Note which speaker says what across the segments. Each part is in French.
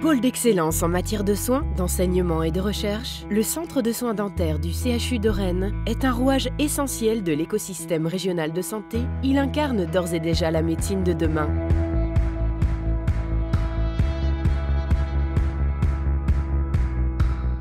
Speaker 1: Pôle d'excellence en matière de soins, d'enseignement et de recherche, le Centre de soins dentaires du CHU de Rennes est un rouage essentiel de l'écosystème régional de santé. Il incarne d'ores et déjà la médecine de demain.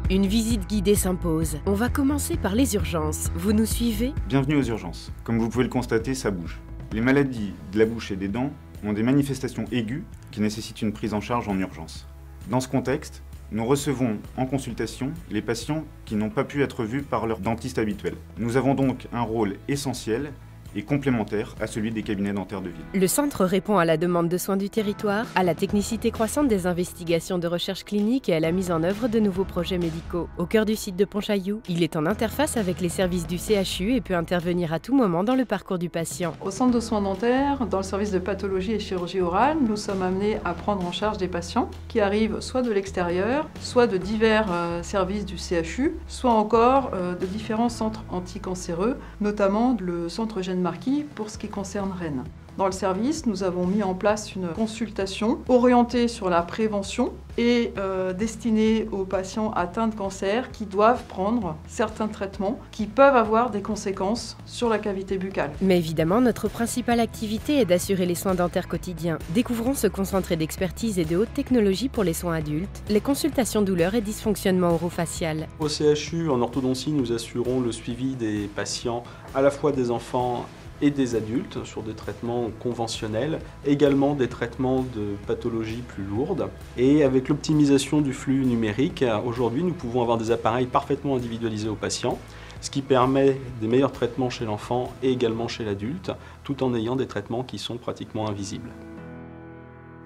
Speaker 1: Une visite guidée s'impose. On va commencer par les urgences. Vous nous suivez?
Speaker 2: Bienvenue aux urgences. Comme vous pouvez le constater, ça bouge. Les maladies de la bouche et des dents ont des manifestations aiguës qui nécessitent une prise en charge en urgence. Dans ce contexte, nous recevons en consultation les patients qui n'ont pas pu être vus par leur dentiste habituel. Nous avons donc un rôle essentiel et complémentaire à celui des cabinets dentaires de ville.
Speaker 1: Le centre répond à la demande de soins du territoire, à la technicité croissante des investigations de recherche clinique et à la mise en œuvre de nouveaux projets médicaux. Au cœur du site de Pontchaillou, il est en interface avec les services du CHU et peut intervenir à tout moment dans le parcours du patient.
Speaker 3: Au centre de soins dentaires, dans le service de pathologie et chirurgie orale, nous sommes amenés à prendre en charge des patients qui arrivent soit de l'extérieur, soit de divers services du CHU, soit encore de différents centres anticancéreux, notamment le centre Eugène Marquis pour ce qui concerne Rennes. Dans le service, nous avons mis en place une consultation orientée sur la prévention et destinée aux patients atteints de cancer qui doivent prendre certains traitements qui peuvent avoir des conséquences sur la cavité buccale.
Speaker 1: Mais évidemment, notre principale activité est d'assurer les soins dentaires quotidiens. Découvrons ce concentré d'expertise et de haute technologie pour les soins adultes, les consultations douleurs et dysfonctionnements orofacial.
Speaker 4: Au CHU, en orthodontie, nous assurons le suivi des patients, à la fois des enfants et des adultes sur des traitements conventionnels, également des traitements de pathologies plus lourdes. Et avec l'optimisation du flux numérique, aujourd'hui nous pouvons avoir des appareils parfaitement individualisés aux patients, ce qui permet des meilleurs traitements chez l'enfant et également chez l'adulte, tout en ayant des traitements qui sont pratiquement invisibles.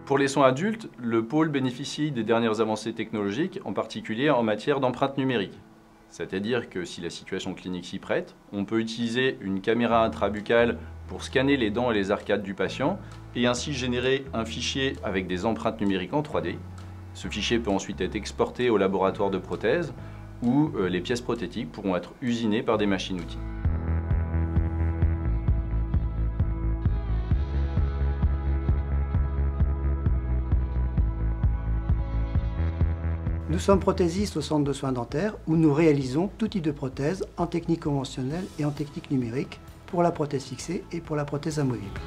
Speaker 5: Pour les soins adultes, le pôle bénéficie des dernières avancées technologiques, en particulier en matière d'empreinte numérique. C'est-à-dire que si la situation clinique s'y prête, on peut utiliser une caméra intrabuccale pour scanner les dents et les arcades du patient et ainsi générer un fichier avec des empreintes numériques en 3D. Ce fichier peut ensuite être exporté au laboratoire de prothèses où les pièces prothétiques pourront être usinées par des machines-outils.
Speaker 6: Nous sommes prothésistes au centre de soins dentaires où nous réalisons tout type de prothèses en technique conventionnelle et en technique numérique pour la prothèse fixée et pour la prothèse amovible.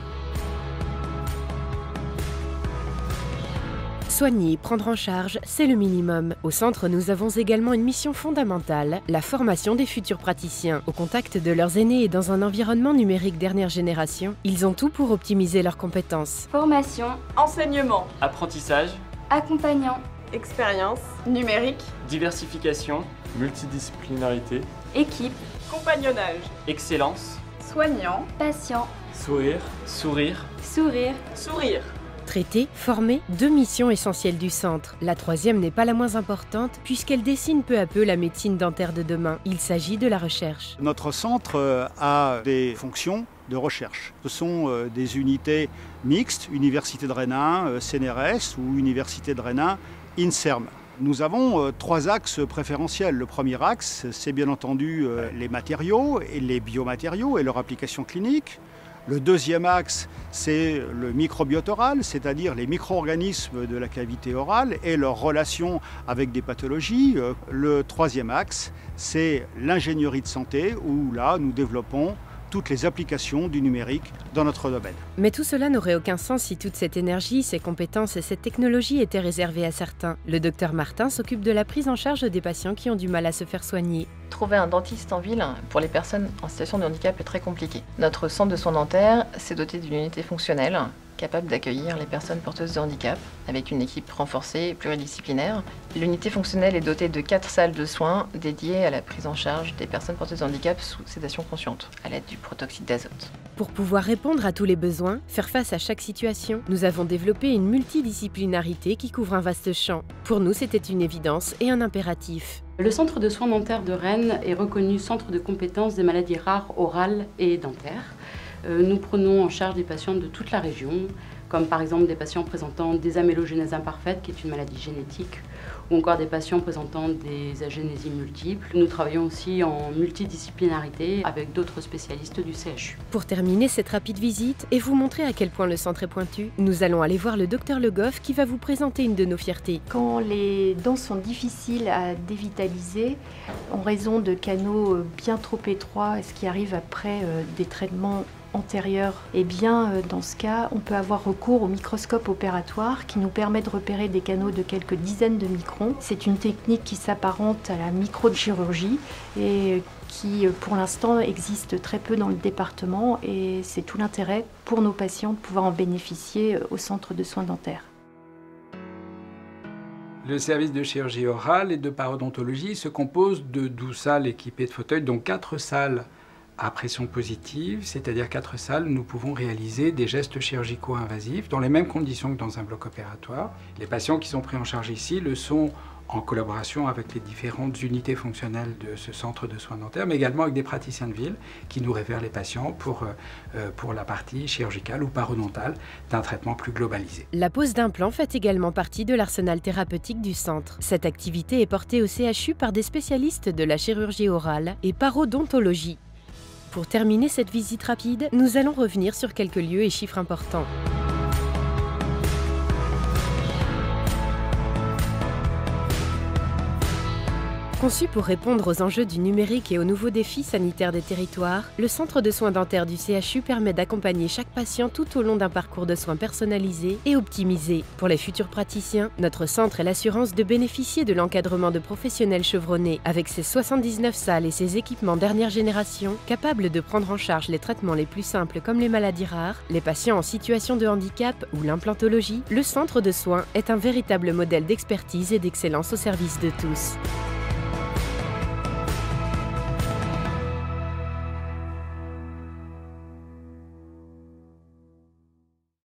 Speaker 1: Soigner, prendre en charge, c'est le minimum. Au centre, nous avons également une mission fondamentale, la formation des futurs praticiens. Au contact de leurs aînés et dans un environnement numérique dernière génération, ils ont tout pour optimiser leurs compétences.
Speaker 7: Formation,
Speaker 8: enseignement,
Speaker 9: apprentissage,
Speaker 7: accompagnant,
Speaker 8: expérience, numérique,
Speaker 9: diversification,
Speaker 4: multidisciplinarité,
Speaker 7: équipe,
Speaker 8: compagnonnage,
Speaker 9: excellence,
Speaker 8: soignant,
Speaker 7: patient,
Speaker 9: sourire, sourire,
Speaker 7: sourire,
Speaker 8: sourire.
Speaker 1: Traiter, former, deux missions essentielles du centre. La troisième n'est pas la moins importante puisqu'elle dessine peu à peu la médecine dentaire de demain. Il s'agit de la recherche.
Speaker 10: Notre centre a des fonctions de recherche. Ce sont des unités mixtes, Université de Rennes, CNRS ou Université de Rennes, INSERM. Nous avons trois axes préférentiels. Le premier axe, c'est bien entendu les matériaux et les biomatériaux et leur application clinique. Le deuxième axe, c'est le microbiote oral, c'est-à-dire les micro-organismes de la cavité orale et leur relation avec des pathologies. Le troisième axe, c'est l'ingénierie de santé, où là, nous développons toutes les applications du numérique dans notre domaine.
Speaker 1: Mais tout cela n'aurait aucun sens si toute cette énergie, ces compétences et cette technologie étaient réservées à certains. Le docteur Martin s'occupe de la prise en charge des patients qui ont du mal à se faire soigner.
Speaker 11: Trouver un dentiste en ville pour les personnes en situation de handicap est très compliqué. Notre centre de soins dentaires s'est doté d'une unité fonctionnelle capable d'accueillir les personnes porteuses de handicap avec une équipe renforcée et pluridisciplinaire. L'unité fonctionnelle est dotée de 4 salles de soins dédiées à la prise en charge des personnes porteuses de handicap sous sédation consciente à l'aide du protoxyde d'azote.
Speaker 1: Pour pouvoir répondre à tous les besoins, faire face à chaque situation, nous avons développé une multidisciplinarité qui couvre un vaste champ. Pour nous, c'était une évidence et un impératif.
Speaker 12: Le centre de soins dentaires de Rennes est reconnu centre de compétences des maladies rares orales et dentaires. Nous prenons en charge des patients de toute la région, comme par exemple des patients présentant des amélogénèses imparfaites, qui est une maladie génétique, ou encore des patients présentant des agénésies multiples. Nous travaillons aussi en multidisciplinarité avec d'autres spécialistes du CHU.
Speaker 1: Pour terminer cette rapide visite et vous montrer à quel point le centre est pointu, nous allons aller voir le docteur Le Goff qui va vous présenter une de nos fiertés.
Speaker 7: Quand les dents sont difficiles à dévitaliser en raison de canaux bien trop étroits, ce qui arrive après des traitements antérieure, eh bien dans ce cas, on peut avoir recours au microscope opératoire qui nous permet de repérer des canaux de quelques dizaines de microns. C'est une technique qui s'apparente à la microchirurgie et qui pour l'instant existe très peu dans le département, et c'est tout l'intérêt pour nos patients de pouvoir en bénéficier au centre de soins dentaires.
Speaker 13: Le service de chirurgie orale et de parodontologie se compose de 12 salles équipées de fauteuils, dont 4 salles à pression positive, c'est-à-dire 4 salles, nous pouvons réaliser des gestes chirurgicaux invasifs dans les mêmes conditions que dans un bloc opératoire. Les patients qui sont pris en charge ici le sont en collaboration avec les différentes unités fonctionnelles de ce centre de soins dentaires, mais également avec des praticiens de ville qui nous réfèrent les patients pour la partie chirurgicale ou parodontale d'un traitement plus globalisé.
Speaker 1: La pose d'implants fait également partie de l'arsenal thérapeutique du centre. Cette activité est portée au CHU par des spécialistes de la chirurgie orale et parodontologie. Pour terminer cette visite rapide, nous allons revenir sur quelques lieux et chiffres importants. Conçu pour répondre aux enjeux du numérique et aux nouveaux défis sanitaires des territoires, le centre de soins dentaires du CHU permet d'accompagner chaque patient tout au long d'un parcours de soins personnalisé et optimisé. Pour les futurs praticiens, notre centre est l'assurance de bénéficier de l'encadrement de professionnels chevronnés avec ses 79 salles et ses équipements dernière génération, capables de prendre en charge les traitements les plus simples comme les maladies rares, les patients en situation de handicap ou l'implantologie. Le centre de soins est un véritable modèle d'expertise et d'excellence au service de tous.